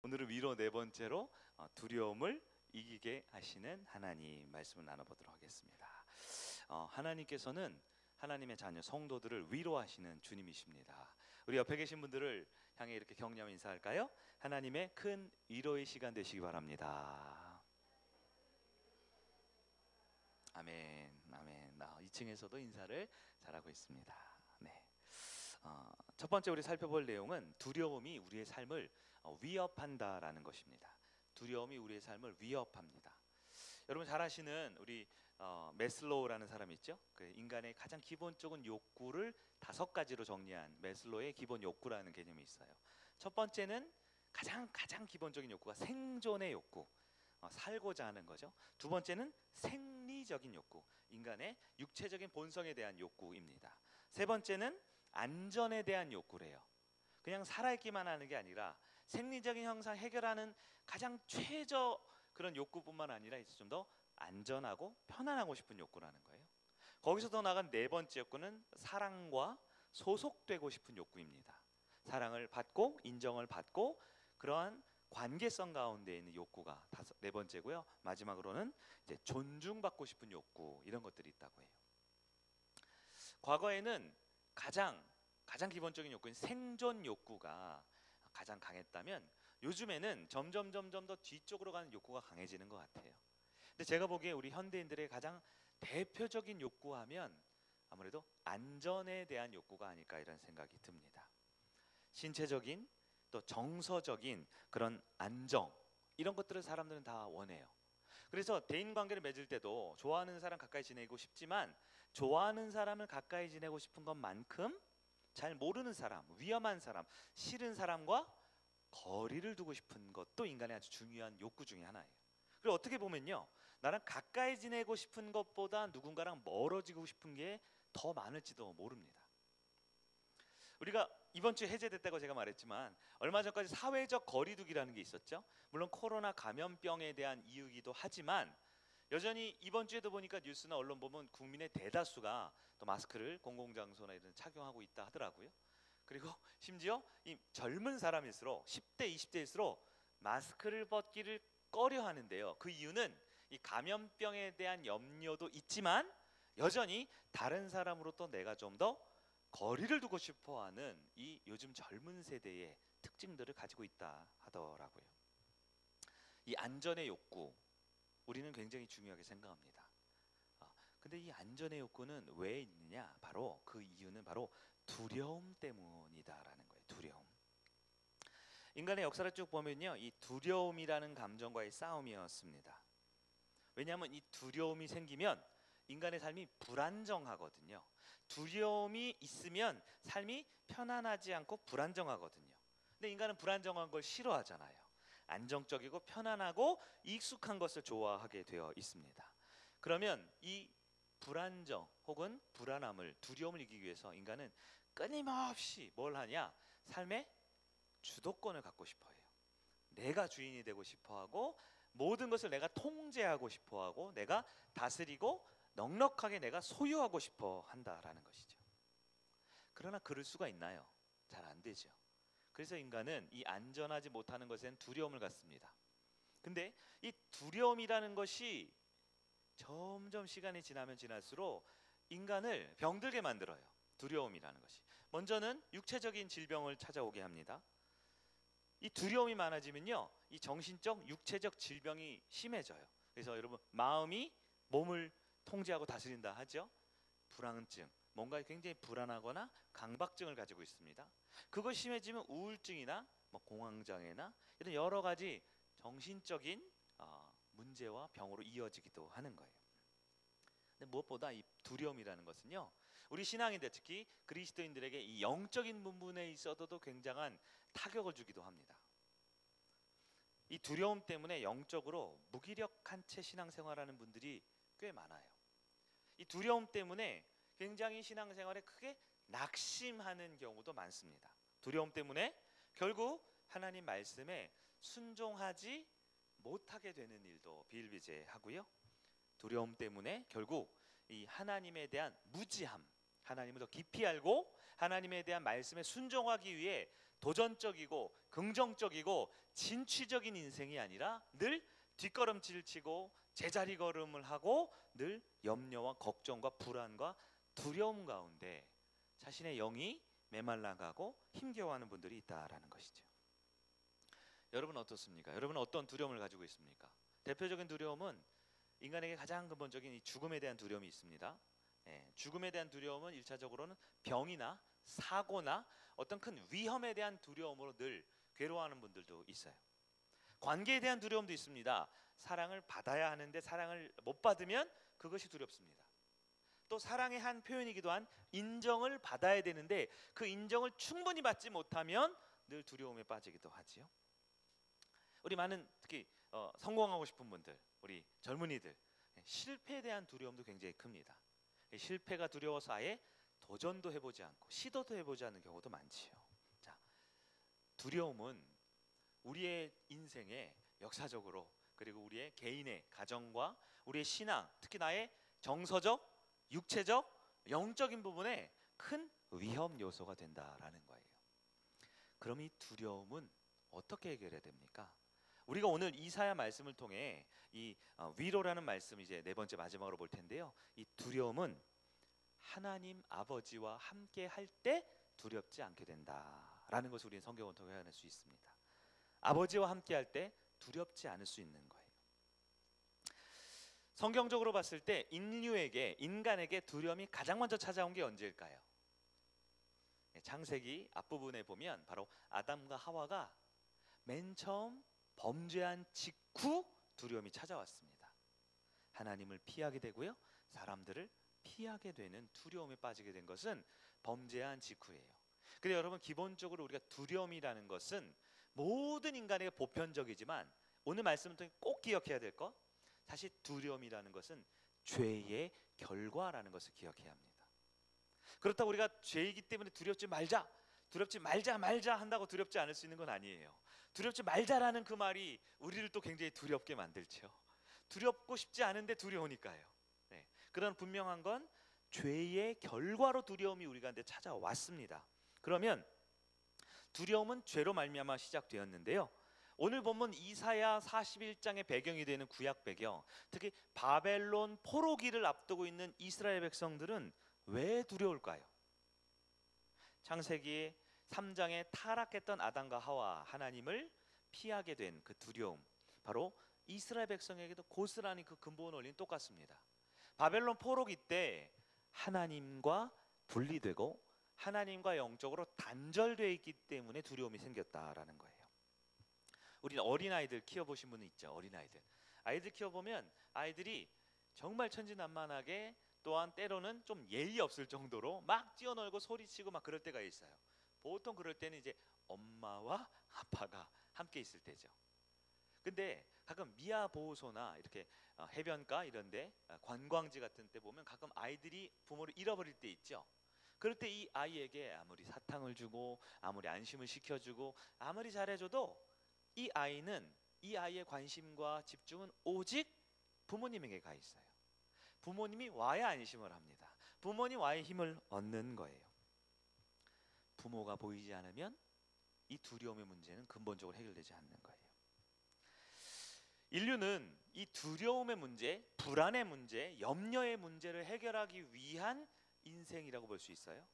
오늘은 위로 네 번째로 두려움을 이기게 하시는 하나님 말씀을 나눠보도록 하겠습니다. 하나님께서는 하나님의 자녀 성도들을 위로하시는 주님이십니다. 우리 옆에 계신 분들을 향해 이렇게 격려 인사할까요? 하나님의 큰 위로의 시간 되시기 바랍니다. 아멘, 아멘. 2층에서도 인사를 잘하고 있습니다. 네. 첫 번째 우리 살펴볼 내용은 두려움이 우리의 삶을 위협한다라는 것입니다. 두려움이 우리의 삶을 위협합니다. 여러분 잘 아시는 우리 매슬로우라는 사람이 있죠. 그 인간의 가장 기본적인 욕구를 5가지로 정리한 매슬로우의 기본 욕구라는 개념이 있어요. 첫 번째는 가장 기본적인 욕구가 생존의 욕구, 살고자 하는 거죠. 두 번째는 생리적인 욕구, 인간의 육체적인 본성에 대한 욕구입니다. 세 번째는 안전에 대한 욕구래요. 그냥 살아있기만 하는 게 아니라 생리적인 현상 해결하는 가장 최저 그런 욕구뿐만 아니라 좀 더 안전하고 편안하고 싶은 욕구라는 거예요. 거기서 더 나아간 네 번째 욕구는 사랑과 소속되고 싶은 욕구입니다. 사랑을 받고 인정을 받고 그러한 관계성 가운데 있는 욕구가 네 번째고요. 마지막으로는 이제 존중받고 싶은 욕구, 이런 것들이 있다고 해요. 과거에는 가장 기본적인 욕구인 생존 욕구가 가장 강했다면 요즘에는 점점 더 뒤쪽으로 가는 욕구가 강해지는 것 같아요. 근데 제가 보기에 우리 현대인들의 가장 대표적인 욕구하면 아무래도 안전에 대한 욕구가 아닐까 이런 생각이 듭니다. 신체적인 또 정서적인 그런 안정, 이런 것들을 사람들은 다 원해요. 그래서 대인관계를 맺을 때도 좋아하는 사람 가까이 지내고 싶지만 좋아하는 사람을 가까이 지내고 싶은 것만큼 잘 모르는 사람, 위험한 사람, 싫은 사람과 거리를 두고 싶은 것도 인간의 아주 중요한 욕구 중에 하나예요. 그리고 어떻게 보면요, 나랑 가까이 지내고 싶은 것보다 누군가랑 멀어지고 싶은 게 더 많을지도 모릅니다. 우리가 이번 주에 해제됐다고 제가 말했지만 얼마 전까지 사회적 거리두기라는 게 있었죠. 물론 코로나 감염병에 대한 이유이기도 하지만 여전히 이번 주에도 보니까 뉴스나 언론 보면 국민의 대다수가 또 마스크를 공공장소나 이런 데 착용하고 있다 하더라고요. 그리고 심지어 이 젊은 사람일수록 10대, 20대일수록 마스크를 벗기를 꺼려 하는데요. 그 이유는 이 감염병에 대한 염려도 있지만 여전히 다른 사람으로부터 내가 좀 더 거리를 두고 싶어하는 이 요즘 젊은 세대의 특징들을 가지고 있다 하더라고요. 이 안전의 욕구, 우리는 굉장히 중요하게 생각합니다. 근데 이 안전의 욕구는 왜 있느냐? 바로 그 이유는 바로 두려움 때문이다라는 거예요. 두려움. 인간의 역사를 쭉 보면요, 이 두려움이라는 감정과의 싸움이었습니다. 왜냐하면 이 두려움이 생기면 인간의 삶이 불안정하거든요. 두려움이 있으면 삶이 편안하지 않고 불안정하거든요. 근데 인간은 불안정한 걸 싫어하잖아요. 안정적이고 편안하고 익숙한 것을 좋아하게 되어 있습니다. 그러면 이 불안정 혹은 불안함을, 두려움을 이기기 위해서 인간은 끊임없이 뭘 하냐? 삶의 주도권을 갖고 싶어 해요. 내가 주인이 되고 싶어 하고 모든 것을 내가 통제하고 싶어 하고 내가 다스리고 넉넉하게 내가 소유하고 싶어 한다라는 것이죠. 그러나 그럴 수가 있나요? 잘 안 되죠. 그래서 인간은 이 안전하지 못하는 것엔 두려움을 갖습니다. 근데 이 두려움이라는 것이 점점 시간이 지나면 지날수록 인간을 병들게 만들어요. 두려움이라는 것이 먼저는 육체적인 질병을 찾아오게 합니다. 이 두려움이 많아지면요, 이 정신적, 육체적 질병이 심해져요. 그래서 여러분, 마음이 몸을 통제하고 다스린다 하죠. 불안증, 뭔가 굉장히 불안하거나 강박증을 가지고 있습니다. 그것이 심해지면 우울증이나 공황장애나 이런 여러 가지 정신적인 문제와 병으로 이어지기도 하는 거예요. 근데 무엇보다 이 두려움이라는 것은요, 우리 신앙인들, 특히 그리스도인들에게 이 영적인 부분에 있어서도 굉장한 타격을 주기도 합니다. 이 두려움 때문에 영적으로 무기력한 채 신앙생활하는 분들이 꽤 많아요. 이 두려움 때문에 굉장히 신앙생활에 크게 낙심하는 경우도 많습니다. 두려움 때문에 결국 하나님 말씀에 순종하지 못하게 되는 일도 비일비재하고요. 두려움 때문에 결국 이 하나님에 대한 무지함, 하나님을 더 깊이 알고 하나님에 대한 말씀에 순종하기 위해 도전적이고 긍정적이고 진취적인 인생이 아니라 늘 뒷걸음질 치고 제자리 걸음을 하고 늘 염려와 걱정과 불안과 두려움 가운데 자신의 영이 메말라가고 힘겨워하는 분들이 있다라는 것이죠. 여러분 어떻습니까? 여러분 어떤 두려움을 가지고 있습니까? 대표적인 두려움은 인간에게 가장 근본적인 이 죽음에 대한 두려움이 있습니다. 죽음에 대한 두려움은 1차적으로는 병이나 사고나 어떤 큰 위험에 대한 두려움으로 늘 괴로워하는 분들도 있어요. 관계에 대한 두려움도 있습니다. 사랑을 받아야 하는데 사랑을 못 받으면 그것이 두렵습니다. 또 사랑의 한 표현이기도 한 인정을 받아야 되는데 그 인정을 충분히 받지 못하면 늘 두려움에 빠지기도 하지요. 우리 많은 특히 성공하고 싶은 분들, 우리 젊은이들 실패에 대한 두려움도 굉장히 큽니다. 실패가 두려워서 아예 도전도 해보지 않고 시도도 해보지 않는 경우도 많지요. 자, 두려움은 우리의 인생에 역사적으로 그리고 우리의 개인의 가정과 우리의 신앙, 특히 나의 정서적, 육체적, 영적인 부분에 큰 위험 요소가 된다라는 거예요. 그럼 이 두려움은 어떻게 해결해야 됩니까? 우리가 오늘 이사야 말씀을 통해 이 위로라는 말씀 이제 네 번째 마지막으로 볼 텐데요. 이 두려움은 하나님 아버지와 함께 할 때 두렵지 않게 된다라는 것을 우리는 성경을 통해 확인할 수 있습니다. 아버지와 함께 할 때 두렵지 않을 수 있는 거예요. 성경적으로 봤을 때 인간에게 두려움이 가장 먼저 찾아온 게 언제일까요? 창세기 앞부분에 보면 바로 아담과 하와가 맨 처음 범죄한 직후 두려움이 찾아왔습니다. 하나님을 피하게 되고요, 사람들을 피하게 되는 두려움에 빠지게 된 것은 범죄한 직후예요. 근데 여러분 기본적으로 우리가 두려움이라는 것은 모든 인간에게 보편적이지만 오늘 말씀을 통해 꼭 기억해야 될 것, 사실 두려움이라는 것은 죄의 결과라는 것을 기억해야 합니다. 그렇다고 우리가 죄이기 때문에 두렵지 말자 한다고 두렵지 않을 수 있는 건 아니에요. 두렵지 말자라는 그 말이 우리를 또 굉장히 두렵게 만들죠. 두렵고 싶지 않은데 두려우니까요. 그런 분명한 건 죄의 결과로 두려움이 우리 가운데 찾아왔습니다. 그러면 두려움은 죄로 말미암아 시작되었는데요. 오늘 본문 이사야 41장의 배경이 되는 구약 배경, 특히 바벨론 포로기를 앞두고 있는 이스라엘 백성들은 왜 두려울까요? 창세기 3장에 타락했던 아담과 하와, 하나님을 피하게 된 그 두려움, 바로 이스라엘 백성에게도 고스란히 그 근본 원리는 똑같습니다. 바벨론 포로기 때 하나님과 분리되고 하나님과 영적으로 단절되어 있기 때문에 두려움이 생겼다라는 거예요. 우리 어린아이들 키워보신 분은 있죠. 어린아이들, 아이들 키워보면 아이들이 정말 천진난만하게, 또한 때로는 좀 예의 없을 정도로 막 뛰어놀고 소리치고 막 그럴 때가 있어요. 보통 그럴 때는 이제 엄마와 아빠가 함께 있을 때죠. 근데 가끔 미아 보호소나 이렇게 해변가 이런데 관광지 같은 때 보면 가끔 아이들이 부모를 잃어버릴 때 있죠. 그럴 때 이 아이에게 아무리 사탕을 주고 아무리 안심을 시켜주고 아무리 잘해줘도 이 아이의 관심과 집중은 오직 부모님에게 가 있어요. 부모님이 와야 안심을 합니다. 부모님 와야 힘을 얻는 거예요. 부모가 보이지 않으면 이 두려움의 문제는 근본적으로 해결되지 않는 거예요. 인류는 이 두려움의 문제, 불안의 문제, 염려의 문제를 해결하기 위한 인생이라고 볼 수 있어요.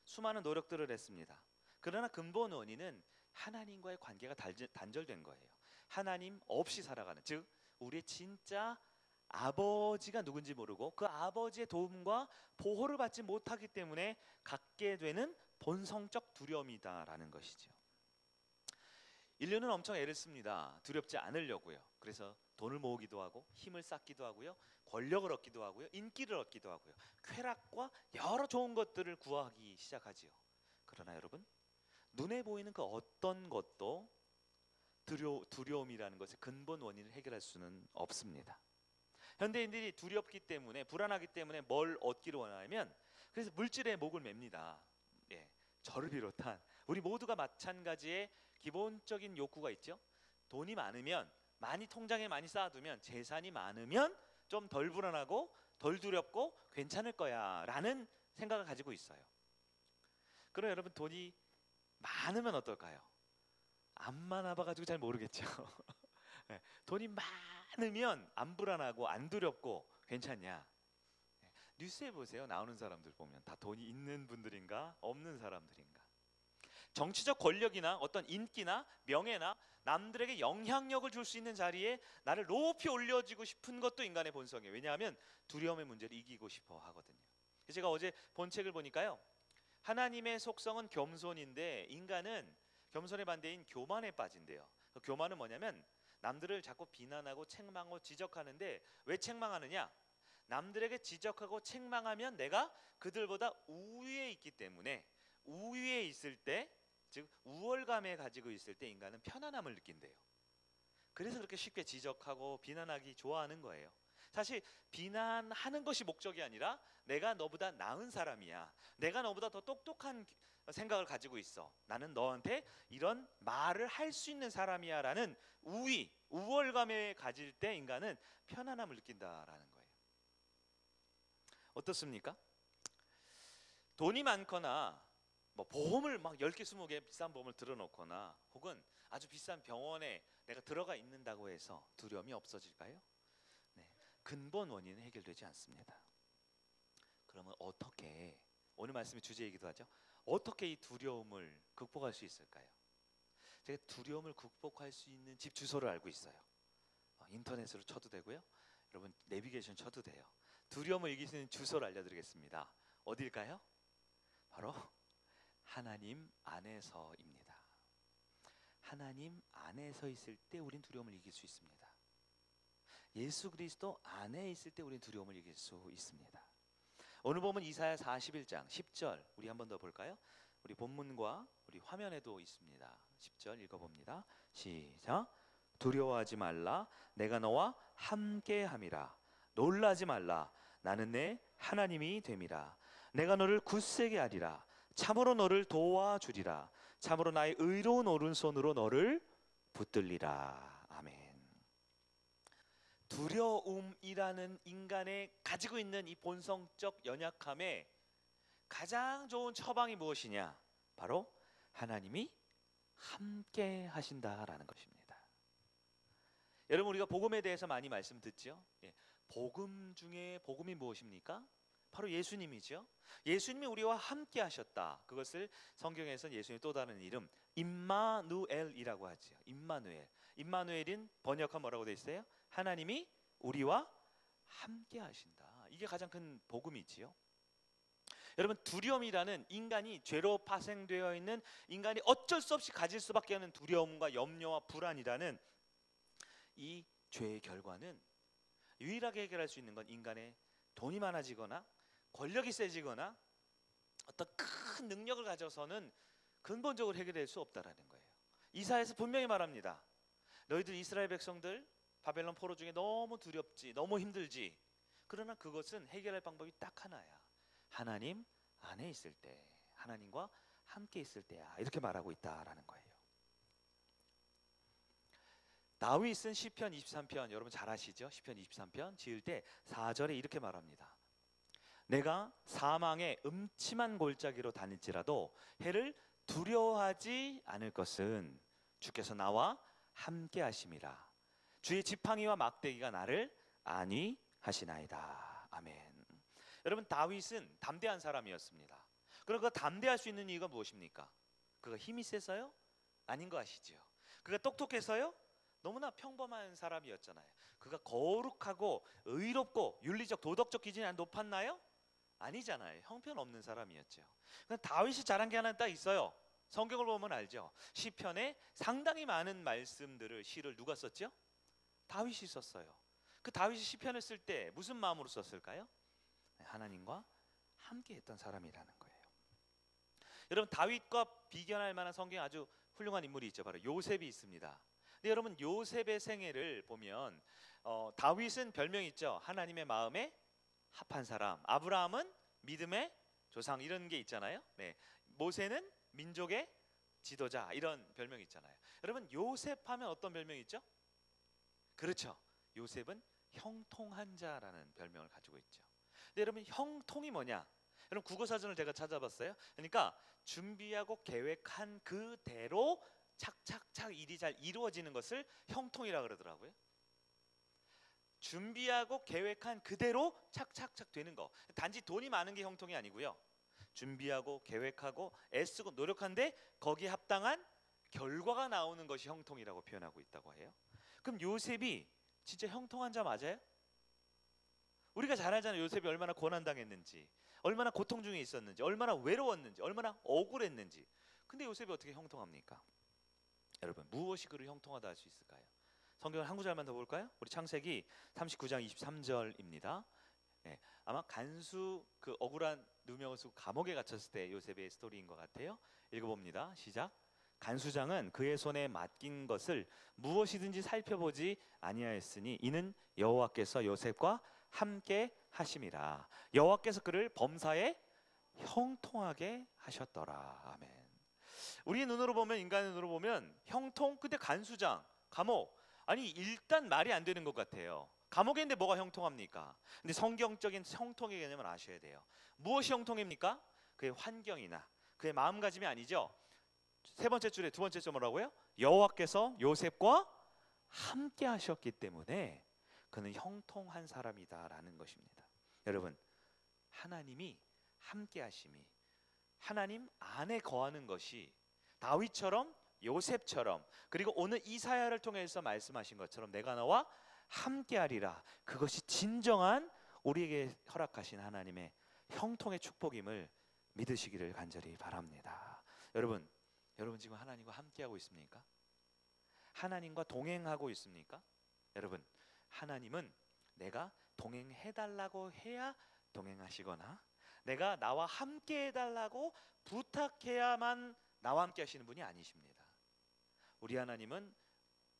수많은 노력들을 했습니다. 그러나 근본 원인은 하나님과의 관계가 단절된 거예요. 하나님 없이 살아가는, 즉 우리의 진짜 아버지가 누군지 모르고 그 아버지의 도움과 보호를 받지 못하기 때문에 갖게 되는 본성적 두려움이다라는 것이죠. 인류는 엄청 애를 씁니다. 두렵지 않으려고요. 그래서 돈을 모으기도 하고 힘을 쌓기도 하고요, 권력을 얻기도 하고요, 인기를 얻기도 하고요, 쾌락과 여러 좋은 것들을 구하기 시작하지요. 그러나 여러분, 눈에 보이는 그 어떤 것도 두려움이라는 것의 근본 원인을 해결할 수는 없습니다. 현대인들이 두렵기 때문에, 불안하기 때문에 뭘 얻기를 원하면 그래서 물질에 목을 맵니다. 저를 비롯한 우리 모두가 마찬가지의 기본적인 욕구가 있죠. 돈이 많으면, 많이 통장에 많이 쌓아두면, 재산이 많으면 좀 덜 불안하고 덜 두렵고 괜찮을 거야 라는 생각을 가지고 있어요. 그럼 여러분, 돈이 많으면 어떨까요? 안 많아봐가지고 잘 모르겠죠. 네, 돈이 많으면 안 불안하고 안 두렵고 괜찮냐? 네, 뉴스에 보세요. 나오는 사람들 보면 다 돈이 있는 분들인가 없는 사람들인가. 정치적 권력이나 어떤 인기나 명예나 남들에게 영향력을 줄 수 있는 자리에 나를 높이 올려주고 싶은 것도 인간의 본성이에요. 왜냐하면 두려움의 문제를 이기고 싶어 하거든요. 제가 어제 본 책을 보니까요, 하나님의 속성은 겸손인데 인간은 겸손의 반대인 교만에 빠진대요. 그 교만은 뭐냐면 남들을 자꾸 비난하고 책망하고 지적하는데, 왜 책망하느냐? 남들에게 지적하고 책망하면 내가 그들보다 우위에 있기 때문에, 우위에 있을 때, 즉 우월감에 가지고 있을 때 인간은 편안함을 느낀대요. 그래서 그렇게 쉽게 지적하고 비난하기 좋아하는 거예요. 사실 비난하는 것이 목적이 아니라 내가 너보다 나은 사람이야, 내가 너보다 더 똑똑한 생각을 가지고 있어, 나는 너한테 이런 말을 할 수 있는 사람이야 라는 우위, 우월감에 가질 때 인간은 편안함을 느낀다라는 거예요. 어떻습니까? 돈이 많거나 뭐 보험을 막 10개 20개 비싼 보험을 들어놓거나 혹은 아주 비싼 병원에 내가 들어가 있는다고 해서 두려움이 없어질까요? 네, 근본 원인은 해결되지 않습니다. 그러면 어떻게, 오늘 말씀의 주제이기도 하죠, 어떻게 이 두려움을 극복할 수 있을까요? 제가 두려움을 극복할 수 있는 집 주소를 알고 있어요. 인터넷으로 쳐도 되고요, 여러분 내비게이션 쳐도 돼요. 두려움을 이길 수 있는 주소를 알려드리겠습니다. 어딜까요? 바로 하나님 안에서입니다. 하나님 안에서 있을 때 우린 두려움을 이길 수 있습니다. 예수 그리스도 안에 있을 때 우린 두려움을 이길 수 있습니다. 오늘 보면 이사야 41장 10절 우리 한 번 더 볼까요? 우리 본문과 우리 화면에도 있습니다. 10절 읽어봅니다. 시작. 두려워하지 말라, 내가 너와 함께함이라. 놀라지 말라, 나는 내 하나님이 됨이라. 내가 너를 굳세게 하리라. 참으로 너를 도와주리라. 참으로 나의 의로운 오른손으로 너를 붙들리라. 아멘. 두려움이라는 인간의 가지고 있는 이 본성적 연약함에 가장 좋은 처방이 무엇이냐? 바로 하나님이 함께 하신다라는 것입니다. 여러분, 우리가 복음에 대해서 많이 말씀 듣죠? 복음 중에 복음이 무엇입니까? 바로 예수님이죠. 예수님이 우리와 함께 하셨다. 그것을 성경에서는 예수님의 또 다른 이름 임마누엘이라고 하죠. 임마누엘. 임마누엘인 번역하면 뭐라고 되어 있어요? 하나님이 우리와 함께 하신다. 이게 가장 큰 복음이지요. 여러분, 두려움이라는 인간이 죄로 파생되어 있는, 인간이 어쩔 수 없이 가질 수밖에 없는 두려움과 염려와 불안이라는 이 죄의 결과는 유일하게 해결할 수 있는 건 인간의 돈이 많아지거나 권력이 세지거나 어떤 큰 능력을 가져서는 근본적으로 해결될 수 없다라는 거예요. 이사야에서 분명히 말합니다. 너희들 이스라엘 백성들 바벨론 포로 중에 너무 두렵지, 너무 힘들지. 그러나 그것은 해결할 방법이 딱 하나야. 하나님 안에 있을 때, 하나님과 함께 있을 때야. 이렇게 말하고 있다라는 거예요. 다윗은 시편 23편 여러분 잘 아시죠? 시편 23편 지을 때 4절에 이렇게 말합니다. 내가 사망의 음침한 골짜기로 다닐지라도 해를 두려워하지 않을 것은 주께서 나와 함께 하심이라. 주의 지팡이와 막대기가 나를 안위하시나이다. 아멘. 여러분, 다윗은 담대한 사람이었습니다. 그럼 그 담대할 수 있는 이유가 무엇입니까? 그가 힘이 세서요? 아닌 거 아시죠? 그가 똑똑해서요? 너무나 평범한 사람이었잖아요. 그가 거룩하고 의롭고 윤리적 도덕적 기준이 높았나요? 아니잖아요. 형편없는 사람이었죠. 다윗이 잘한 게 하나 딱 있어요. 성경을 보면 알죠. 시편에 상당히 많은 말씀들을, 시를 누가 썼죠? 다윗이 썼어요. 그 다윗이 시편을 쓸 때 무슨 마음으로 썼을까요? 하나님과 함께 했던 사람이라는 거예요. 여러분, 다윗과 비견할 만한 성경에 아주 훌륭한 인물이 있죠. 바로 요셉이 있습니다. 근데 여러분, 요셉의 생애를 보면 다윗은 별명이 있죠. 하나님의 마음에 합한 사람, 아브라함은 믿음의 조상, 이런 게 있잖아요. 네. 모세는 민족의 지도자, 이런 별명이 있잖아요. 여러분, 요셉 하면 어떤 별명이 있죠? 그렇죠. 요셉은 형통한 자라는 별명을 가지고 있죠. 근데 여러분, 형통이 뭐냐? 그럼 국어 사전을 제가 찾아봤어요. 그러니까 준비하고 계획한 그대로 착착착 일이 잘 이루어지는 것을 형통이라 그러더라고요. 준비하고 계획한 그대로 착착착 되는 거. 단지 돈이 많은 게 형통이 아니고요. 준비하고 계획하고 애쓰고 노력한데 거기에 합당한 결과가 나오는 것이 형통이라고 표현하고 있다고 해요. 그럼 요셉이 진짜 형통한 자 맞아요? 우리가 잘 알잖아요. 요셉이 얼마나 고난당했는지, 얼마나 고통 중에 있었는지, 얼마나 외로웠는지, 얼마나 억울했는지. 근데 요셉이 어떻게 형통합니까? 여러분, 무엇이 그를 형통하다 할 수 있을까요? 성경을 한 구절만 더 볼까요? 우리 창세기 39장 23절입니다. 네, 아마 간수 그 억울한 누명을 쓰고 감옥에 갇혔을 때 요셉의 스토리인 것 같아요. 읽어봅니다. 시작. 간수장은 그의 손에 맡긴 것을 무엇이든지 살펴보지 아니하였으니 이는 여호와께서 요셉과 함께 하심이라. 여호와께서 그를 범사에 형통하게 하셨더라. 아멘. 우리 눈으로 보면, 인간의 눈으로 보면 형통, 근데 간수장, 감옥, 아니 일단 말이 안 되는 것 같아요. 감옥에 있는데 뭐가 형통합니까? 근데 성경적인 형통의 개념을 아셔야 돼요. 무엇이 형통입니까? 그의 환경이나 그의 마음가짐이 아니죠. 세 번째 줄에 두 번째 줄 뭐라고요? 여호와께서 요셉과 함께 하셨기 때문에 그는 형통한 사람이다라는 것입니다. 여러분, 하나님이 함께 하심이, 하나님 안에 거하는 것이 다윗처럼 요셉처럼, 그리고 오늘 이사야를 통해서 말씀하신 것처럼 내가 너와 함께하리라, 그것이 진정한 우리에게 허락하신 하나님의 형통의 축복임을 믿으시기를 간절히 바랍니다. 여러분 지금 하나님과 함께하고 있습니까? 하나님과 동행하고 있습니까? 여러분, 하나님은 내가 동행해달라고 해야 동행하시거나 내가 나와 함께 해달라고 부탁해야만 나와 함께 하시는 분이 아니십니다. 우리 하나님은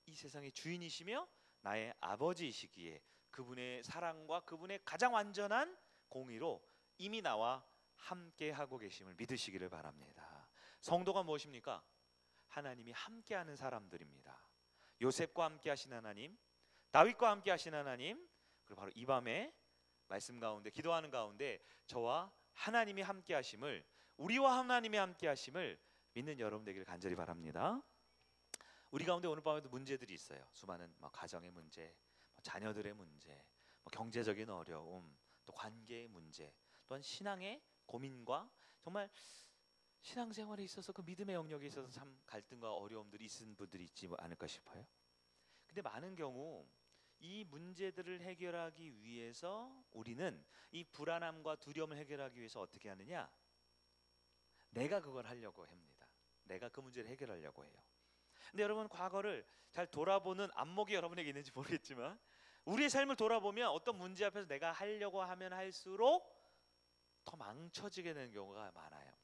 이 세상의 주인이시며 나의 아버지이시기에 그분의 사랑과 그분의 가장 완전한 공의로 이미 나와 함께 하고 계심을 믿으시기를 바랍니다. 성도가 무엇입니까? 하나님이 함께하는 사람들입니다. 요셉과 함께 하신 하나님, 다윗과 함께 하신 하나님, 그리고 바로 이 밤에 말씀 가운데 기도하는 가운데 저와 하나님이 함께 하심을, 우리와 하나님이 함께 하심을 믿는 여러분 되기를 간절히 바랍니다. 우리 가운데 오늘 밤에도 문제들이 있어요. 수많은 가정의 문제, 자녀들의 문제, 경제적인 어려움, 또 관계의 문제, 또한 신앙의 고민과 정말 신앙생활에 있어서 그 믿음의 영역에 있어서 참 갈등과 어려움들이 있는 분들이 있지 않을까 싶어요. 근데 많은 경우 이 문제들을 해결하기 위해서 우리는 이 불안함과 두려움을 해결하기 위해서 어떻게 하느냐? 내가 그걸 하려고 합니다. 내가 그 문제를 해결하려고 해요. 근데 여러분, 과거를 잘 돌아보는 안목이 여러분에게 있는지 모르겠지만 우리의 삶을 돌아보면 어떤 문제 앞에서 내가 하려고 하면 할수록 더 망쳐지게 되는 경우가 많아요.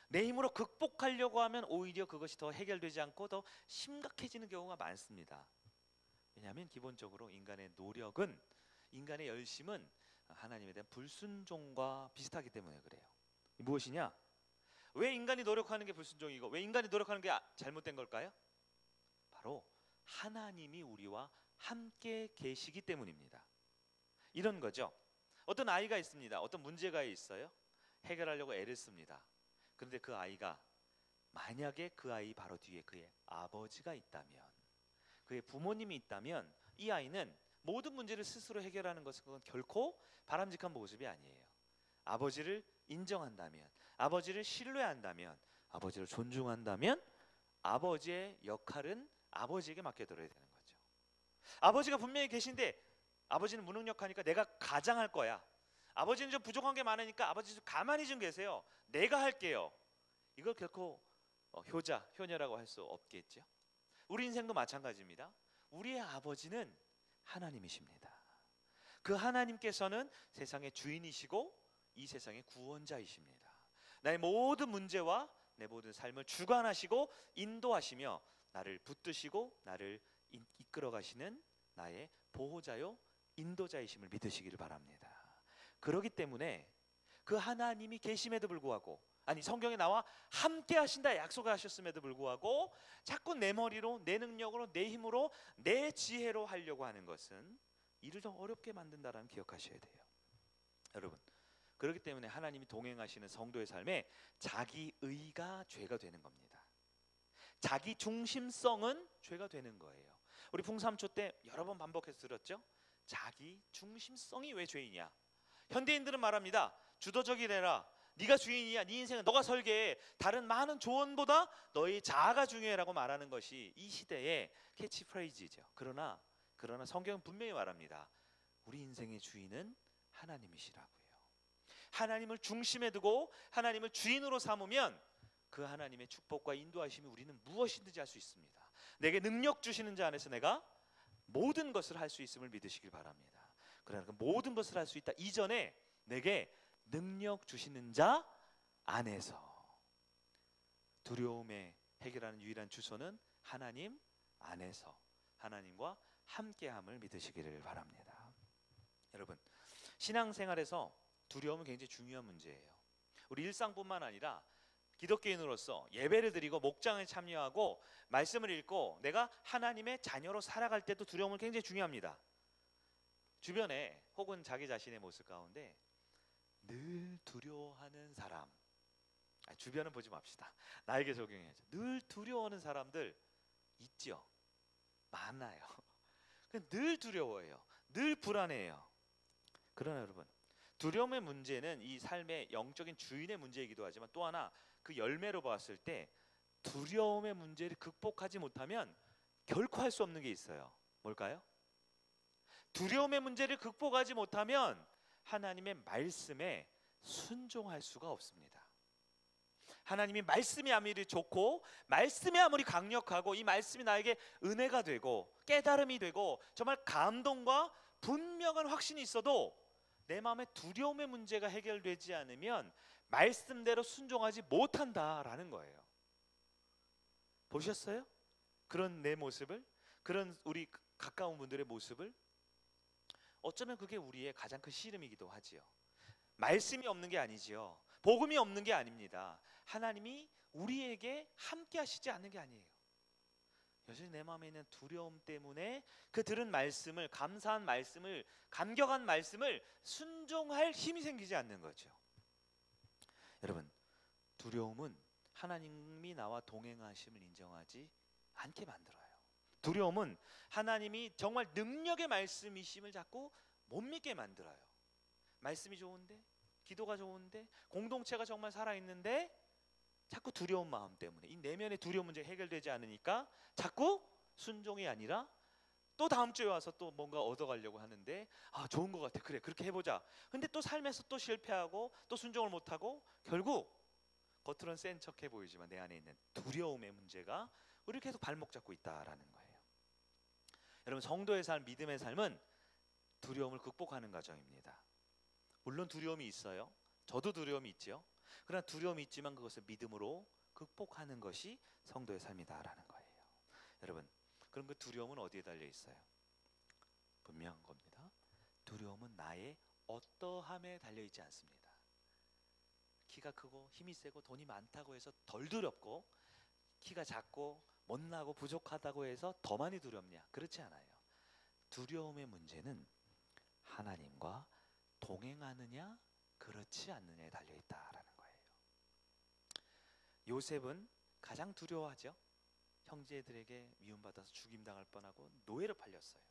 내 힘으로 극복하려고 하면 오히려 그것이 더 해결되지 않고 더 심각해지는 경우가 많습니다. 왜냐하면 기본적으로 인간의 노력은, 인간의 열심은 하나님에 대한 불순종과 비슷하기 때문에 그래요. 무엇이냐? 왜 인간이 노력하는 게 불순종이고 왜 인간이 노력하는 게 잘못된 걸까요? 바로 하나님이 우리와 함께 계시기 때문입니다. 이런 거죠. 어떤 아이가 있습니다. 어떤 문제가 있어요. 해결하려고 애를 씁니다. 그런데 그 아이가, 만약에 그 아이 바로 뒤에 그의 아버지가 있다면, 그의 부모님이 있다면 이 아이는 모든 문제를 스스로 해결하는 것은 그건 결코 바람직한 모습이 아니에요. 아버지를 인정한다면, 아버지를 신뢰한다면, 아버지를 존중한다면 아버지의 역할은 아버지에게 맡겨둬야 되는 거죠. 아버지가 분명히 계신데 아버지는 무능력하니까 내가 가장 할 거야. 아버지는 좀 부족한 게 많으니까 아버지 좀 가만히 좀 계세요. 내가 할게요. 이걸 결코 효녀라고 할 수 없겠죠. 우리 인생도 마찬가지입니다. 우리의 아버지는 하나님이십니다. 그 하나님께서는 세상의 주인이시고 이 세상의 구원자이십니다. 나의 모든 문제와 내 모든 삶을 주관하시고 인도하시며 나를 붙드시고 나를 이끌어 가시는 나의 보호자요 인도자이심을 믿으시기를 바랍니다. 그렇기 때문에 그 하나님이 계심에도 불구하고, 아니 성경에 나와 함께 하신다 약속하셨음에도 불구하고 자꾸 내 머리로, 내 능력으로, 내 힘으로, 내 지혜로 하려고 하는 것은 일을 더 어렵게 만든다라는 기억하셔야 돼요. 여러분, 그렇기 때문에 하나님이 동행하시는 성도의 삶에 자기의가 죄가 되는 겁니다. 자기 중심성은 죄가 되는 거예요. 우리 풍삼초 때 여러 번 반복해서 들었죠? 자기 중심성이 왜 죄이냐? 현대인들은 말합니다. 주도적이래라. 네가 주인이야. 네 인생은 너가 설계해. 다른 많은 조언보다 너의 자아가 중요해라고 말하는 것이 이 시대의 캐치프레이즈죠. 그러나 성경은 분명히 말합니다. 우리 인생의 주인은 하나님이시라고요. 하나님을 중심에 두고 하나님을 주인으로 삼으면 그 하나님의 축복과 인도하심이 우리는 무엇이든지 할 수 있습니다. 내게 능력 주시는 자 안에서 내가 모든 것을 할 수 있음을 믿으시길 바랍니다. 그러나 그 모든 것을 할 수 있다 이전에 내게 능력 주시는 자 안에서, 두려움에 해결하는 유일한 주소는 하나님 안에서 하나님과 함께함을 믿으시기를 바랍니다. 여러분, 신앙생활에서 두려움은 굉장히 중요한 문제예요. 우리 일상뿐만 아니라 기독교인으로서 예배를 드리고 목장에 참여하고 말씀을 읽고 내가 하나님의 자녀로 살아갈 때도 두려움은 굉장히 중요합니다. 주변에 혹은 자기 자신의 모습 가운데 늘 두려워하는 사람, 주변은 보지 맙시다. 나에게 적용해야죠. 늘 두려워하는 사람들 있죠. 많아요. 늘 두려워해요. 늘 불안해요. 그러나 여러분, 두려움의 문제는 이 삶의 영적인 주인의 문제이기도 하지만 또 하나 그 열매로 봤을 때 두려움의 문제를 극복하지 못하면 결코 할 수 없는 게 있어요. 뭘까요? 두려움의 문제를 극복하지 못하면 하나님의 말씀에 순종할 수가 없습니다. 하나님이 말씀이 아무리 좋고 말씀이 아무리 강력하고 이 말씀이 나에게 은혜가 되고 깨달음이 되고 정말 감동과 분명한 확신이 있어도 내 마음에 두려움의 문제가 해결되지 않으면 말씀대로 순종하지 못한다라는 거예요. 보셨어요? 그런 내 모습을, 그런 우리 가까운 분들의 모습을. 어쩌면 그게 우리의 가장 큰 씨름이기도 하지요. 말씀이 없는 게 아니지요. 복음이 없는 게 아닙니다. 하나님이 우리에게 함께 하시지 않는 게 아니에요. 여전히 내 마음에 있는 두려움 때문에 그 들은 말씀을, 감사한 말씀을, 감격한 말씀을 순종할 힘이 생기지 않는 거죠. 여러분, 두려움은 하나님이 나와 동행하심을 인정하지 않게 만들어요. 두려움은 하나님이 정말 능력의 말씀이심을 자꾸 못 믿게 만들어요. 말씀이 좋은데, 기도가 좋은데, 공동체가 정말 살아있는데 자꾸 두려운 마음 때문에 이 내면의 두려움 문제가 해결되지 않으니까 자꾸 순종이 아니라 또 다음 주에 와서 또 뭔가 얻어가려고 하는데, 좋은 것 같아, 그래 그렇게 해보자. 근데 또 삶에서 또 실패하고 또 순종을 못하고 결국 겉으로는 센 척해 보이지만 내 안에 있는 두려움의 문제가 우리를 계속 발목 잡고 있다라는 거예요. 여러분, 성도의 삶, 믿음의 삶은 두려움을 극복하는 과정입니다. 물론 두려움이 있어요. 저도 두려움이 있죠. 그러나 두려움이 있지만 그것을 믿음으로 극복하는 것이 성도의 삶이다라는 거예요. 여러분, 그럼 그 두려움은 어디에 달려 있어요? 분명한 겁니다. 두려움은 나의 어떠함에 달려 있지 않습니다. 키가 크고 힘이 세고 돈이 많다고 해서 덜 두렵고, 키가 작고 못나고 부족하다고 해서 더 많이 두렵냐? 그렇지 않아요. 두려움의 문제는 하나님과 동행하느냐 그렇지 않느냐에 달려 있다라는 거예요. 요셉은 가장 두려워하죠. 형제들에게 미움받아서 죽임당할 뻔하고 노예로 팔렸어요.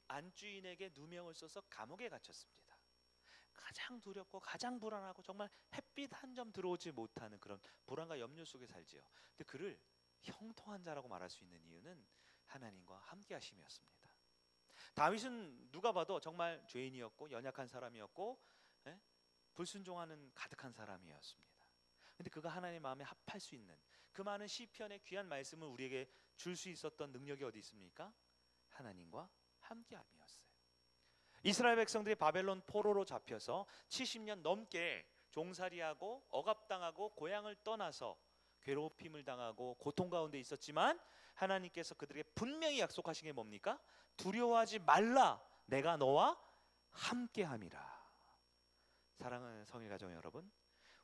안주인에게 누명을 써서 감옥에 갇혔습니다. 가장 두렵고 가장 불안하고 정말 햇빛 한 점 들어오지 못하는 그런 불안과 염려 속에 살지요. 근데 그를 형통한 자라고 말할 수 있는 이유는 하나님과 함께 하심이었습니다. 다윗은 누가 봐도 정말 죄인이었고 연약한 사람이었고 불순종하는 가득한 사람이었습니다. 근데 그가 하나님의 마음에 합할 수 있는 그 많은 시편의 귀한 말씀을 우리에게 줄 수 있었던 능력이 어디 있습니까? 하나님과 함께함이었어요. 이스라엘 백성들이 바벨론 포로로 잡혀서 70년 넘게 종살이하고 억압당하고 고향을 떠나서 괴롭힘을 당하고 고통 가운데 있었지만 하나님께서 그들에게 분명히 약속하신 게 뭡니까? 두려워하지 말라, 내가 너와 함께함이라. 사랑하는 성일 가정 여러분,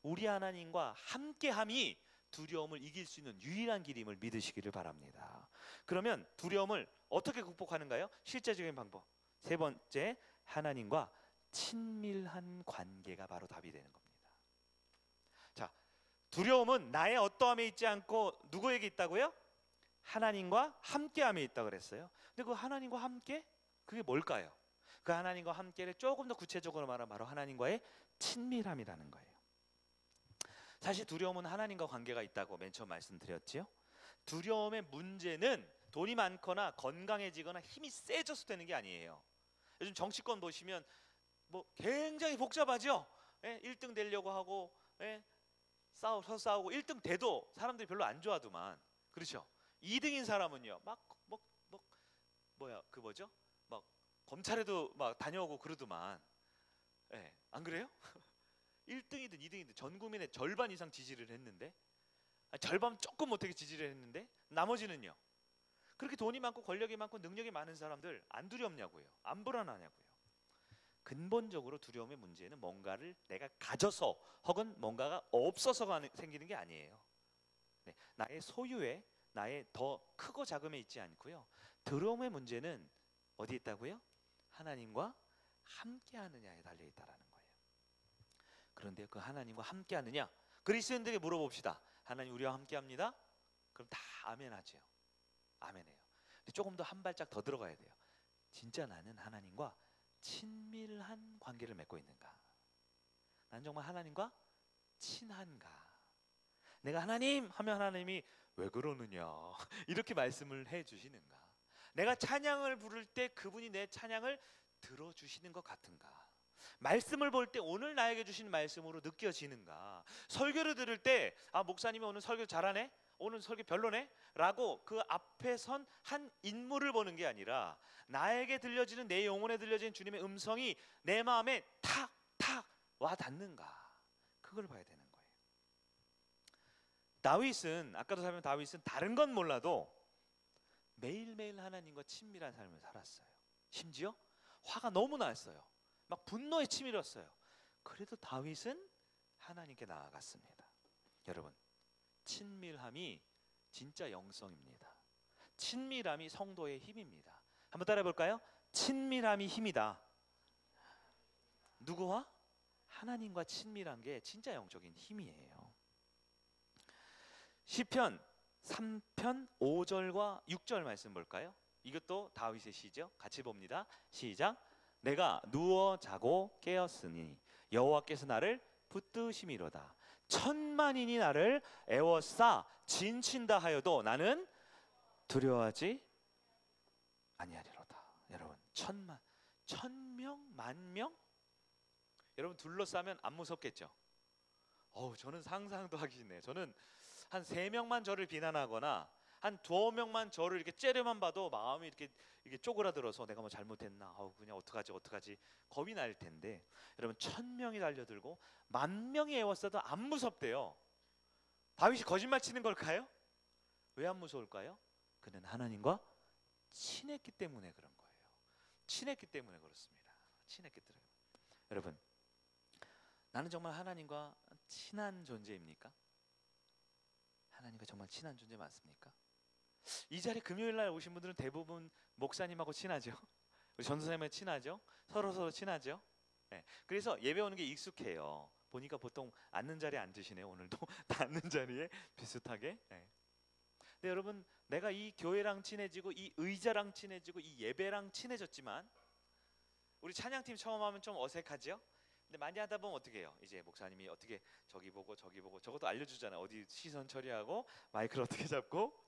우리 하나님과 함께함이 두려움을 이길 수 있는 유일한 길임을 믿으시기를 바랍니다. 그러면 두려움을 어떻게 극복하는가요? 실제적인 방법. 세 번째, 하나님과 친밀한 관계가 바로 답이 되는 겁니다. 자, 두려움은 나의 어떠함에 있지 않고 누구에게 있다고요? 하나님과 함께함에 있다고 그랬어요. 근데 그 하나님과 함께, 그게 뭘까요? 그 하나님과 함께를 조금 더 구체적으로 말하면 바로 하나님과의 친밀함이라는 거예요. 사실 두려움은 하나님과 관계가 있다고 맨 처음 말씀드렸지요. 두려움의 문제는 돈이 많거나 건강해지거나 힘이 세져서 되는 게 아니에요. 요즘 정치권 보시면 뭐 굉장히 복잡하죠. 1등 되려고 하고 싸우고 1등 돼도 사람들이 별로 안 좋아하더만. 그렇죠? 2등인 사람은요 막 검찰에도 막 다녀오고 그러더만. 안 그래요? 1등이든 2등이든 전 국민의 절반 이상 지지를 했는데, 절반 조금 못하게 지지를 했는데 나머지는요. 그렇게 돈이 많고 권력이 많고 능력이 많은 사람들 안 두렵냐고요? 안 불안하냐고요? 근본적으로 두려움의 문제는 뭔가를 내가 가져서 혹은 뭔가가 없어서 생기는 게 아니에요. 나의 소유에, 나의 더 크고 작음에 있지 않고요. 두려움의 문제는 어디에 있다고요? 하나님과 함께 하느냐에 달려 있다라는 거예요. 그런데 그 하나님과 함께 하느냐? 그리스도인들에게 물어봅시다. 하나님 우리와 함께 합니다. 그럼 다 아멘 하죠. 아멘해요. 근데 조금 더 한 발짝 더 들어가야 돼요. 진짜 나는 하나님과 친밀한 관계를 맺고 있는가? 난 정말 하나님과 친한가? 내가 하나님 하면 하나님이 왜 그러느냐 이렇게 말씀을 해주시는가? 내가 찬양을 부를 때 그분이 내 찬양을 들어주시는 것 같은가? 말씀을 볼 때 오늘 나에게 주신 말씀으로 느껴지는가? 설교를 들을 때 목사님이 오늘 설교 잘하네? 오늘 설교 별로네? 라고 그 앞에 선 한 인물을 보는 게 아니라 나에게 들려지는, 내 영혼에 들려지는 주님의 음성이 내 마음에 탁탁 와 닿는가? 그걸 봐야 되는 거예요. 다윗은, 아까도 살면 다윗은 다른 건 몰라도 매일매일 하나님과 친밀한 삶을 살았어요. 심지어 화가 너무 났어요. 막 분노에 치밀었어요. 그래도 다윗은 하나님께 나아갔습니다. 여러분, 친밀함이 진짜 영성입니다. 친밀함이 성도의 힘입니다. 한번 따라해 볼까요? 친밀함이 힘이다. 누구와? 하나님과 친밀한 게 진짜 영적인 힘이에요. 시편 3편 5절과 6절 말씀 볼까요? 이것도 다윗의 시죠. 같이 봅니다. 시작. 내가 누워 자고 깨었으니 여호와께서 나를 붙드심이로다. 천만인이 나를 애워싸 진친다 하여도 나는 두려워하지 아니하리로다. 여러분, 천명, 만명? 여러분 둘러싸면 안 무섭겠죠? 저는 상상도 하기 싫네요. 저는 한 3명만 저를 비난하거나 한 2명만 저를 이렇게 째려만 봐도 마음이 이렇게 쪼그라들어서 내가 뭐 잘못했나? 그냥 어떡하지? 겁이 날 텐데, 여러분 1000명이 달려들고 10,000명이 애워싸도 안 무섭대요. 다윗이 거짓말 치는 걸까요? 왜 안 무서울까요? 그는 하나님과 친했기 때문에 그런 거예요. 친했기 때문에 그렇습니다. 친했기 때문에. 여러분, 나는 정말 하나님과 친한 존재입니까? 하나님과 정말 친한 존재 맞습니까? 이 자리에 금요일 날 오신 분들은 대부분 목사님하고 친하죠. 우리 전도사님하고 친하죠. 서로 친하죠. 그래서 예배 오는 게 익숙해요. 보니까 보통 앉는 자리에 앉으시네요. 오늘도 다 앉는 자리에 비슷하게. 근데 여러분, 내가 이 교회랑 친해지고 이 의자랑 친해지고 이 예배랑 친해졌지만, 우리 찬양팀 처음 하면 좀 어색하죠? 근데 많이 하다 보면 어떻게 해요? 이제 목사님이 어떻게 저기 보고 저것도 알려주잖아요. 어디 시선 처리하고 마이크를 어떻게 잡고.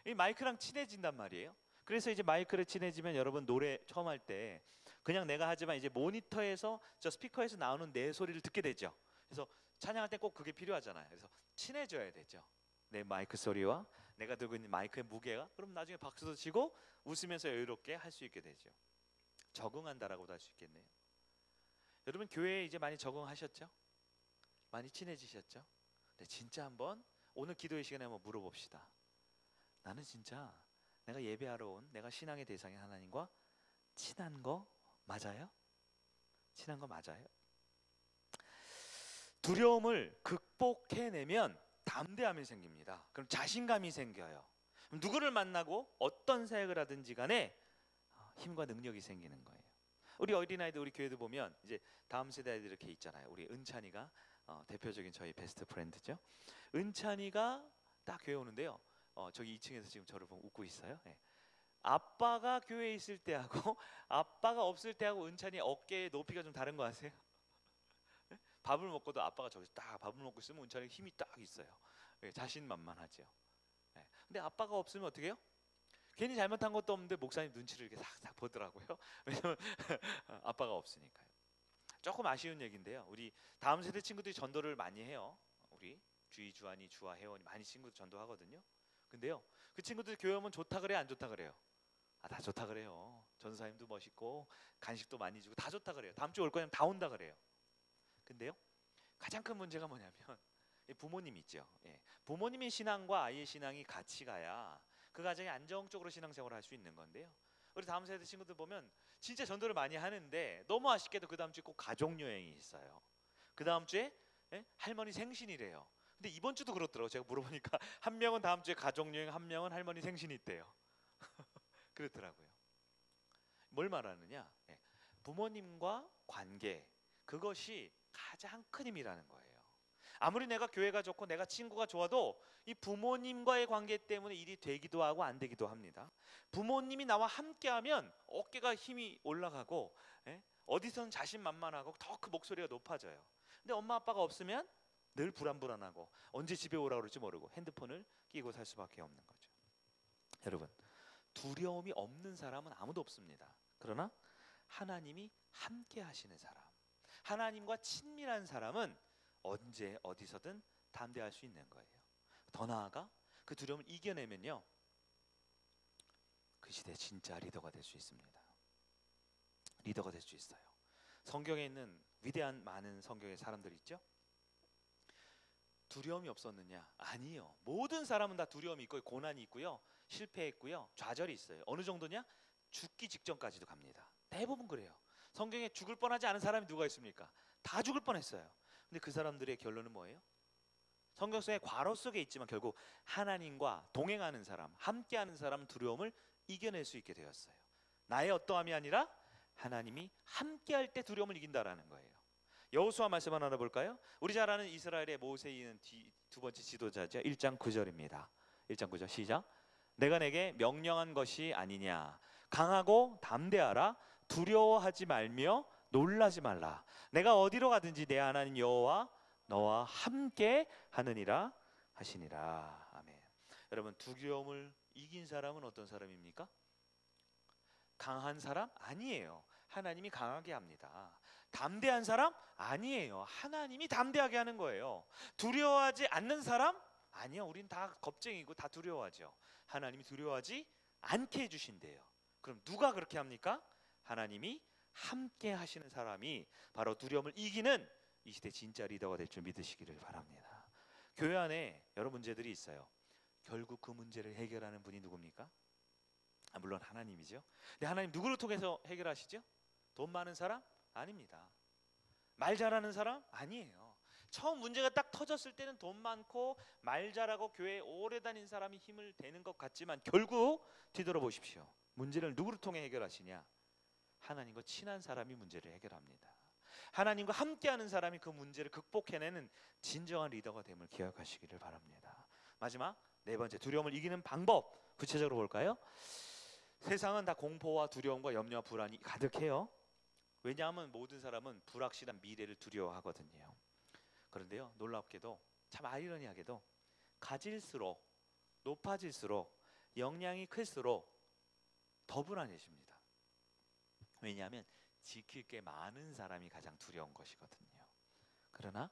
이 마이크랑 친해진단 말이에요. 그래서 이제 마이크를 친해지면 여러분 노래 처음 할 때 그냥 내가 하지만 이제 모니터에서 저 스피커에서 나오는 내 소리를 듣게 되죠. 그래서 찬양할 때 꼭 그게 필요하잖아요. 그래서 친해져야 되죠. 내 마이크 소리와 내가 들고 있는 마이크의 무게가. 그럼 나중에 박수도 치고 웃으면서 여유롭게 할 수 있게 되죠. 적응한다라고도 할 수 있겠네요. 여러분, 교회에 이제 많이 적응하셨죠? 많이 친해지셨죠? 네, 진짜 한번 오늘 기도의 시간에 한번 물어봅시다. 나는 진짜 내가 예배하러 온, 내가 신앙의 대상인 하나님과 친한 거 맞아요? 친한 거 맞아요? 두려움을 극복해내면 담대함이 생깁니다. 그럼 자신감이 생겨요. 누구를 만나고 어떤 사역을 하든지 간에 힘과 능력이 생기는 거예요. 우리 어린아이들 우리 교회도 보면 이제 다음 세대 아이들 이렇게 있잖아요. 우리 은찬이가 대표적인 저희 베스트 프렌드죠. 은찬이가 딱 교회 오는데요. 저기 2층에서 지금 저를 보고 웃고 있어요. 예. 아빠가 교회에 있을 때하고 아빠가 없을 때하고 은찬이 어깨의 높이가 좀 다른 거 아세요? 예? 밥을 먹고도 아빠가 저기서 딱 밥을 먹고 있으면 은찬이 힘이 딱 있어요. 예, 자신만만하죠. 예. 근데 아빠가 없으면 어떻게 해요? 괜히 잘못한 것도 없는데 목사님 눈치를 이렇게 싹싹 보더라고요. 왜냐면 아빠가 없으니까요. 조금 아쉬운 얘기인데요. 우리 다음 세대 친구들이 전도를 많이 해요. 우리 주희, 주한이, 주아, 혜원이 많이 친구들 전도하거든요. 근데요, 그 친구들 교회 오면 좋다 그래요, 안 좋다 그래요? 다 좋다 그래요. 전사님도 멋있고 간식도 많이 주고 다 좋다 그래요. 다음 주에 올 거면 다 온다 그래요. 근데요, 가장 큰 문제가 뭐냐면 부모님 있죠. 예. 부모님의 신앙과 아이의 신앙이 같이 가야 그 가정이 안정적으로 신앙생활을 할 수 있는 건데요. 우리 다음 세대 친구들 보면 진짜 전도를 많이 하는데 너무 아쉽게도 그 다음 주에 꼭 가족 여행이 있어요. 그 다음 주에 할머니 생신이래요. 근데 이번 주도 그렇더라고요. 제가 물어보니까 한 명은 다음 주에 가족 여행, 한 명은 할머니 생신이 있대요. 그렇더라고요. 뭘 말하느냐? 부모님과 관계, 그것이 가장 큰 힘이라는 거예요. 아무리 내가 교회가 좋고 내가 친구가 좋아도 이 부모님과의 관계 때문에 일이 되기도 하고 안 되기도 합니다. 부모님이 나와 함께하면 어깨가 힘이 올라가고 어디서는 자신만만하고 더 그 목소리가 높아져요. 근데 엄마 아빠가 없으면 늘 불안불안하고 언제 집에 오라고 그럴지 모르고 핸드폰을 끼고 살 수밖에 없는 거죠. 여러분, 두려움이 없는 사람은 아무도 없습니다. 그러나 하나님이 함께 하시는 사람, 하나님과 친밀한 사람은 언제 어디서든 담대할 수 있는 거예요. 더 나아가 그 두려움을 이겨내면요, 그 시대 진짜 리더가 될 수 있습니다. 리더가 될 수 있어요. 성경에 있는 위대한 많은 성경의 사람들 있죠? 두려움이 없었느냐? 아니요. 모든 사람은 다 두려움이 있고 고난이 있고요, 실패했고요, 좌절이 있어요. 어느 정도냐? 죽기 직전까지도 갑니다. 대부분 그래요. 성경에 죽을 뻔하지 않은 사람이 누가 있습니까? 다 죽을 뻔했어요. 근데 그 사람들의 결론은 뭐예요? 성경 속에 괄호 속에 있지만 결국 하나님과 동행하는 사람, 함께하는 사람은 두려움을 이겨낼 수 있게 되었어요. 나의 어떠함이 아니라 하나님이 함께할 때 두려움을 이긴다라는 거예요. 여호수아 말씀 하나 볼까요? 우리 잘 아는 이스라엘의 모세이는 두 번째 지도자죠. 1장 9절입니다. 1장 9절 시작. 내가 내게 명령한 것이 아니냐? 강하고 담대하라. 두려워하지 말며 놀라지 말라. 내가 어디로 가든지 내 하나님 여호와 너와 함께 하느니라 하시니라. 아멘. 여러분, 두려움을 이긴 사람은 어떤 사람입니까? 강한 사람? 아니에요. 하나님이 강하게 합니다. 담대한 사람? 아니에요. 하나님이 담대하게 하는 거예요. 두려워하지 않는 사람? 아니요. 우린 다 겁쟁이고 다 두려워하죠. 하나님이 두려워하지 않게 해주신대요. 그럼 누가 그렇게 합니까? 하나님이 함께 하시는 사람이 바로 두려움을 이기는 이 시대 진짜 리더가 될 줄 믿으시기를 바랍니다. 교회 안에 여러 문제들이 있어요. 결국 그 문제를 해결하는 분이 누굽니까? 물론 하나님이죠. 근데 하나님 누구를 통해서 해결하시죠? 돈 많은 사람? 아닙니다. 말 잘하는 사람? 아니에요. 처음 문제가 딱 터졌을 때는 돈 많고 말 잘하고 교회에 오래 다닌 사람이 힘을 대는 것 같지만 결국 뒤돌아보십시오. 문제를 누구를 통해 해결하시냐? 하나님과 친한 사람이 문제를 해결합니다. 하나님과 함께하는 사람이 그 문제를 극복해내는 진정한 리더가 됨을 기억하시기를 바랍니다. 마지막 네 번째, 두려움을 이기는 방법 구체적으로 볼까요? 세상은 다 공포와 두려움과 염려와 불안이 가득해요. 왜냐하면 모든 사람은 불확실한 미래를 두려워하거든요. 그런데요, 놀랍게도 참 아이러니하게도 가질수록 높아질수록 역량이 클수록 더 불안해집니다. 왜냐하면 지킬 게 많은 사람이 가장 두려운 것이거든요. 그러나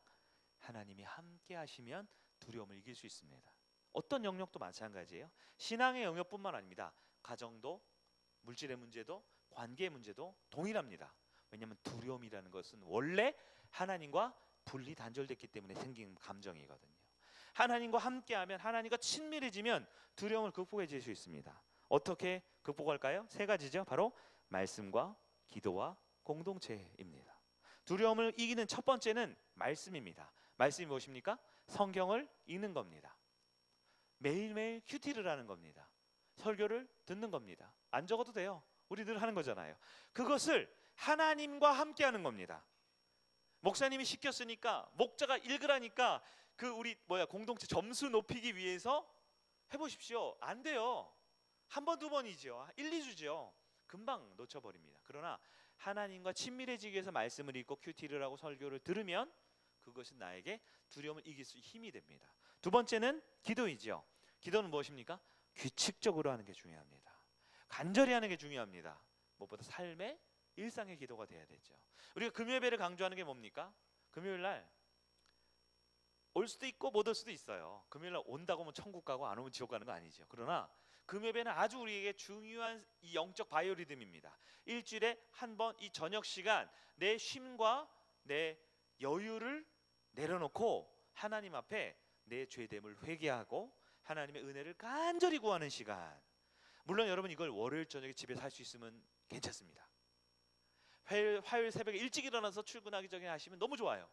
하나님이 함께 하시면 두려움을 이길 수 있습니다. 어떤 영역도 마찬가지예요. 신앙의 영역뿐만 아닙니다. 가정도, 물질의 문제도, 관계의 문제도 동일합니다. 왜냐하면 두려움이라는 것은 원래 하나님과 분리 단절됐기 때문에 생긴 감정이거든요. 하나님과 함께하면, 하나님과 친밀해지면 두려움을 극복해 줄 수 있습니다. 어떻게 극복할까요? 세 가지죠. 바로 말씀과 기도와 공동체입니다. 두려움을 이기는 첫 번째는 말씀입니다. 말씀이 무엇입니까? 성경을 읽는 겁니다. 매일매일 큐티를 하는 겁니다. 설교를 듣는 겁니다. 안 적어도 돼요. 우리 늘 하는 거잖아요. 그것을 하나님과 함께하는 겁니다. 목사님이 시켰으니까, 목자가 읽으라니까 그 우리 공동체 점수 높이기 위해서 해보십시오. 안 돼요. 한 번, 두 번이죠. 1, 2주죠. 금방 놓쳐버립니다. 그러나 하나님과 친밀해지기 위해서 말씀을 읽고 큐티를 하고 설교를 들으면 그것은 나에게 두려움을 이길 수 힘이 됩니다. 두 번째는 기도이죠. 기도는 무엇입니까? 규칙적으로 하는 게 중요합니다. 간절히 하는 게 중요합니다. 무엇보다 삶의 일상의 기도가 돼야 되죠. 우리가 금요예배를 강조하는 게 뭡니까? 금요일 날 올 수도 있고 못 올 수도 있어요. 금요일 날 온다고 하면 천국 가고 안 오면 지옥 가는 거 아니죠. 그러나 금요예배는 아주 우리에게 중요한 이 영적 바이오리듬입니다. 일주일에 한 번 이 저녁 시간 내 쉼과 내 여유를 내려놓고 하나님 앞에 내 죄됨을 회개하고 하나님의 은혜를 간절히 구하는 시간. 물론 여러분 이걸 월요일 저녁에 집에서 할 수 있으면 괜찮습니다. 화요일 새벽에 일찍 일어나서 출근하기 전에 하시면 너무 좋아요.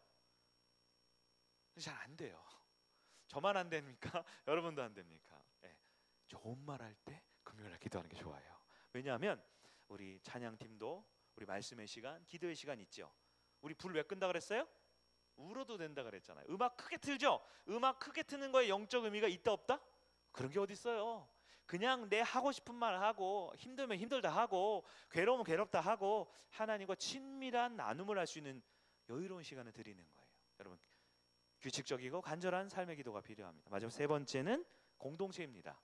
잘 안 돼요. 저만 안 됩니까? 여러분도 안 됩니까? 네. 좋은 말 할 때 금요일날 기도하는 게 좋아요. 왜냐하면 우리 찬양팀도 우리 말씀의 시간, 기도의 시간 있죠. 우리 불 왜 끈다 그랬어요? 울어도 된다 그랬잖아요. 음악 크게 틀죠. 음악 크게 트는 거에 영적 의미가 있다 없다? 그런 게 어디 있어요. 그냥 내 하고 싶은 말 하고 힘들면 힘들다 하고 괴로우면 괴롭다 하고 하나님과 친밀한 나눔을 할 수 있는 여유로운 시간을 드리는 거예요. 여러분 규칙적이고 간절한 삶의 기도가 필요합니다. 마지막 세 번째는 공동체입니다.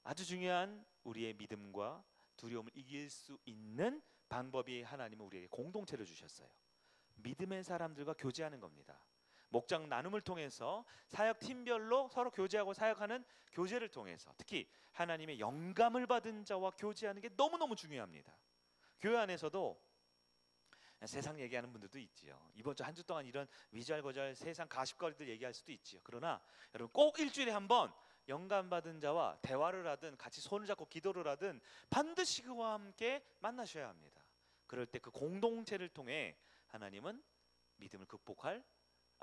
아주 중요한 우리의 믿음과 두려움을 이길 수 있는 방법이 하나님은 우리에게 공동체를 주셨어요. 믿음의 사람들과 교제하는 겁니다. 목장 나눔을 통해서 사역 팀별로 서로 교제하고 사역하는 교제를 통해서 특히 하나님의 영감을 받은 자와 교제하는 게 너무너무 중요합니다. 교회 안에서도 세상 얘기하는 분들도 있지요. 이번 주 한 주 동안 이런 위잘거잘 세상 가십거리들 얘기할 수도 있지요. 그러나 여러분 꼭 일주일에 한 번 영감 받은 자와 대화를 하든 같이 손을 잡고 기도를 하든 반드시 그와 함께 만나셔야 합니다. 그럴 때 그 공동체를 통해 하나님은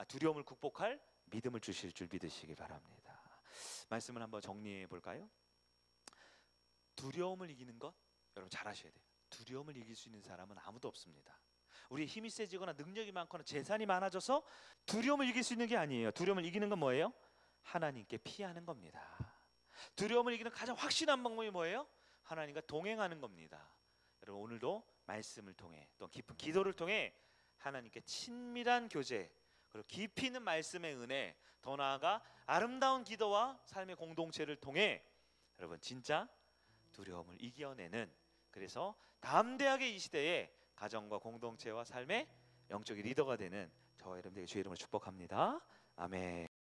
두려움을 극복할 믿음을 주실 줄 믿으시기 바랍니다. 말씀을 한번 정리해 볼까요? 두려움을 이기는 것 여러분 잘 아셔야 돼요. 두려움을 이길 수 있는 사람은 아무도 없습니다. 우리의 힘이 세지거나 능력이 많거나 재산이 많아져서 두려움을 이길 수 있는 게 아니에요. 두려움을 이기는 건 뭐예요? 하나님께 피하는 겁니다. 두려움을 이기는 가장 확실한 방법이 뭐예요? 하나님과 동행하는 겁니다. 여러분 오늘도 말씀을 통해 또 깊은 기도를 통해 하나님께 친밀한 교제 그리고 깊이 있는 말씀의 은혜 더 나아가 아름다운 기도와 삶의 공동체를 통해 여러분 진짜 두려움을 이겨내는 그래서 담대하게 이 시대에 가정과 공동체와 삶의 영적인 리더가 되는 저와 여러분들에게 주의 이름으로 축복합니다. 아멘.